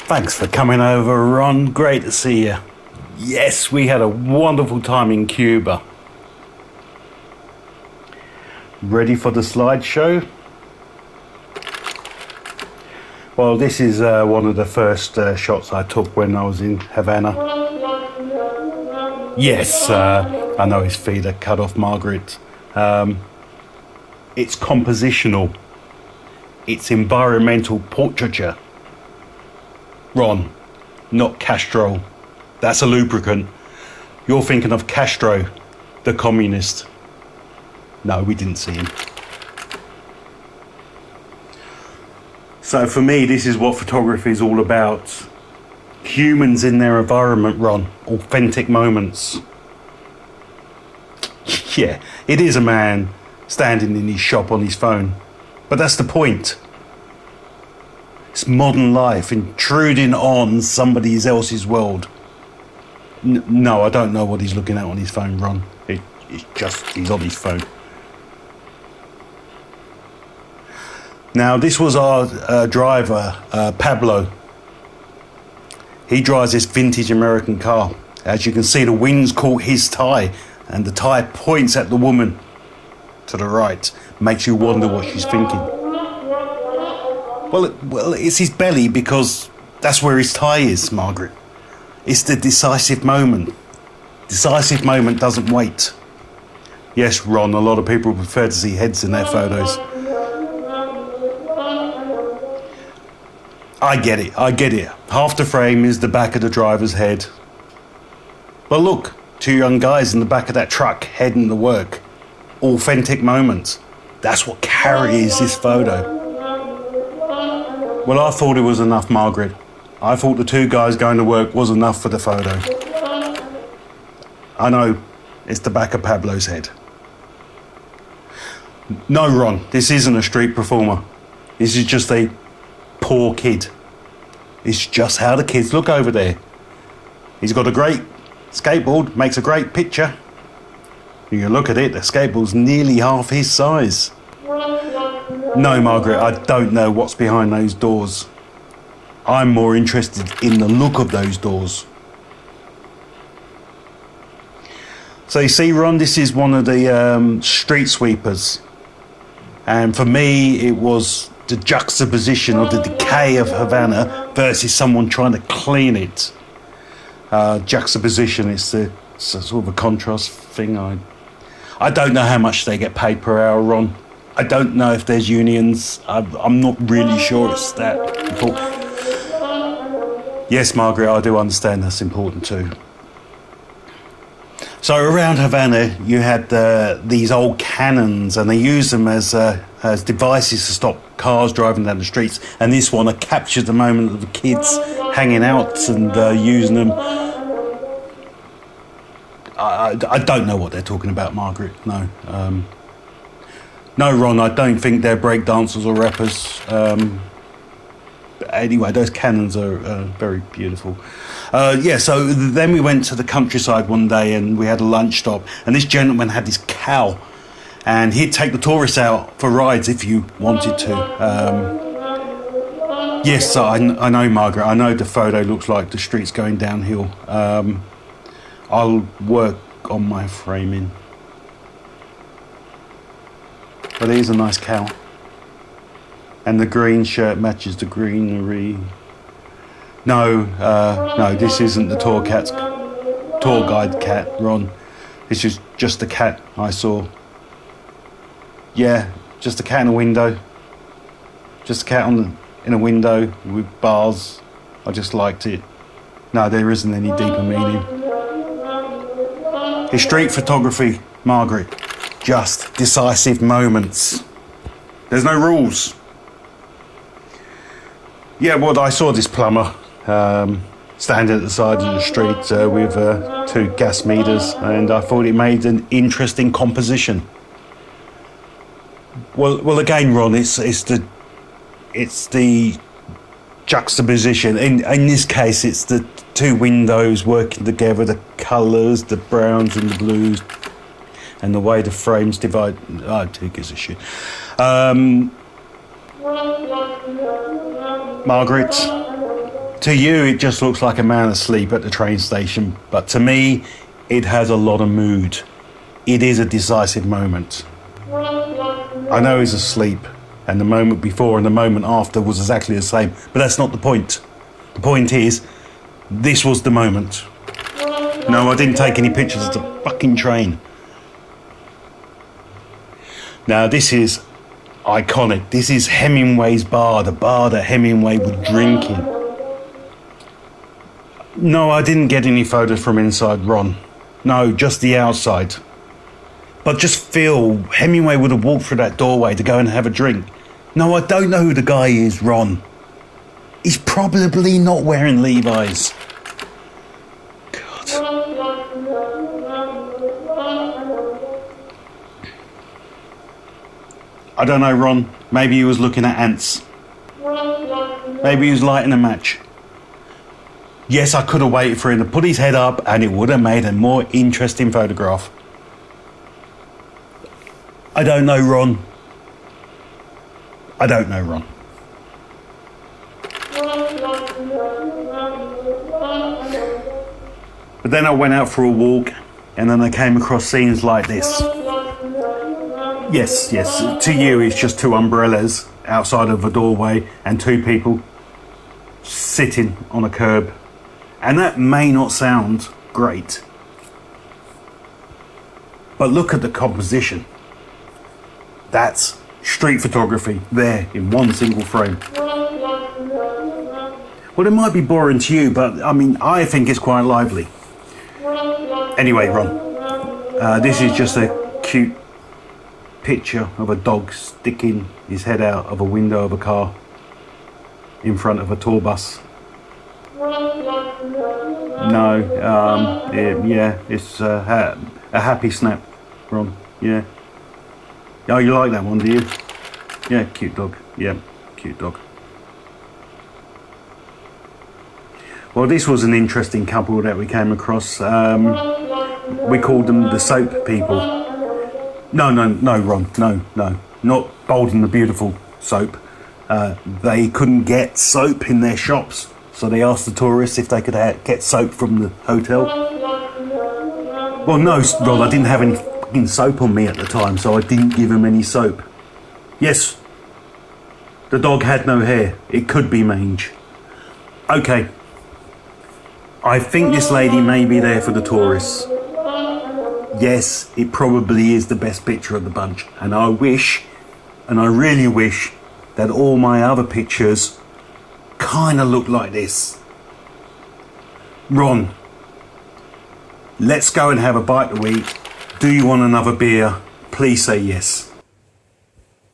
Thanks for coming over, Ron. Great to see you. Yes, we had a wonderful time in Cuba. Ready for the slideshow? Well, this is one of the first shots I took when I was in Havana. Yes, I know his feet are cut off, Margaret. It's compositional. It's environmental portraiture. Ron, not Castro. That's a lubricant. You're thinking of Castro, the communist. No, we didn't see him. So for me, this is what photography is all about. Humans in their environment, Ron. Authentic moments. Yeah, it is a man standing in his shop on his phone. But that's the point. It's modern life intruding on somebody else's world. No, I don't know what he's looking at on his phone, Ron. It's just, he's on his phone. Now, this was our driver, Pablo. He drives this vintage American car. As you can see, the wind's caught his tie, and the tie points at the woman to the right. Makes you wonder what she's thinking. Well, it's his belly, because that's where his tie is, Margaret. It's the decisive moment. Decisive moment doesn't wait. Yes, Ron, a lot of people prefer to see heads in their photos. I get it. Half the frame is the back of the driver's head. But look, two young guys in the back of that truck heading to work. Authentic moments. That's what carries this photo. Well, I thought it was enough, Margaret. I thought the two guys going to work was enough for the photo. I know, it's the back of Pablo's head. No, Ron, this isn't a street performer. This is just a poor kid. It's just how the kids look over there. He's got a great skateboard, makes a great picture. You look at it, the skateboard's nearly half his size. No, Margaret, I don't know what's behind those doors. I'm more interested in the look of those doors. So you see, Ron, this is one of the street sweepers. And for me, it was the juxtaposition of the decay of Havana versus someone trying to clean it. Juxtaposition, it's sort of a contrast thing. I don't know how much they get paid per hour, Ron. I don't know if there's unions. I'm not really sure it's that important. Yes, Margaret, I do understand that's important too. So around Havana, you had these old cannons, and they used them as devices to stop cars driving down the streets. And this one, I captured the moment of the kids hanging out and using them. I don't know what they're talking about, Margaret. No. No, Ron, I don't think they're break dancers or rappers. Anyway, those cannons are very beautiful. So then we went to the countryside one day and we had a lunch stop, and this gentleman had this cow, and he'd take the tourists out for rides if you wanted to. Yes, I know, Margaret, I know the photo looks like the street's going downhill. I'll work on my framing. But here's a nice cow. And the green shirt matches the greenery. No, this isn't the tour guide cat, Ron. This is just the cat I saw. Yeah, just a cat in a window. Just a cat in a window with bars. I just liked it. No, there isn't any deeper meaning. It's street photography, Margaret. Just decisive moments. There's no rules. Yeah, well, I saw this plumber standing at the side of the street with two gas meters, and I thought it made an interesting composition. Well, again, Ron, it's the juxtaposition. In this case, it's the two windows working together, the colours, the browns and the blues, and the way the frames divide. Oh, who gives a shit? Margaret, To you, it just looks like a man asleep at the train station, but to me, it has a lot of mood. It is a decisive moment. I know he's asleep, and the moment before and the moment after was exactly the same, but that's not the point. The point is, this was the moment. No, I didn't take any pictures of the fucking train. Now, this is iconic. This is Hemingway's bar, the bar that Hemingway would drink in. No, I didn't get any photos from inside, Ron. No, just the outside. But just feel, Hemingway would have walked through that doorway to go and have a drink. No, I don't know who the guy is, Ron. He's probably not wearing Levi's. God. I don't know, Ron. Maybe he was looking at ants. Maybe he was lighting a match. Yes, I could have waited for him to put his head up and it would have made a more interesting photograph. I don't know, Ron. I don't know, Ron. But then I went out for a walk and then I came across scenes like this. Yes, to you it's just two umbrellas outside of a doorway and two people sitting on a curb. And that may not sound great. But look at the composition. That's street photography there in one single frame. Well, it might be boring to you, but I mean, I think it's quite lively. Anyway, Ron, this is just a cute picture of a dog sticking his head out of a window of a car in front of a tour bus. No, it's a happy snap, Ron, yeah. Oh, you like that one, do you? Yeah, cute dog, yeah, cute dog. Well, this was an interesting couple that we came across. We called them the soap people. No, Ron, no. Not Bold and the Beautiful soap. They couldn't get soap in their shops, so they asked the tourists if they could get soap from the hotel. Well, no, Ron, I didn't have any fucking soap on me at the time, so I didn't give them any soap. Yes, the dog had no hair. It could be mange. Okay. I think this lady may be there for the tourists. Yes, it probably is the best picture of the bunch. And I wish, and I really wish, that all my other pictures kind of look like this. Ron, let's go and have a bite to eat. Do you want another beer? Please say yes.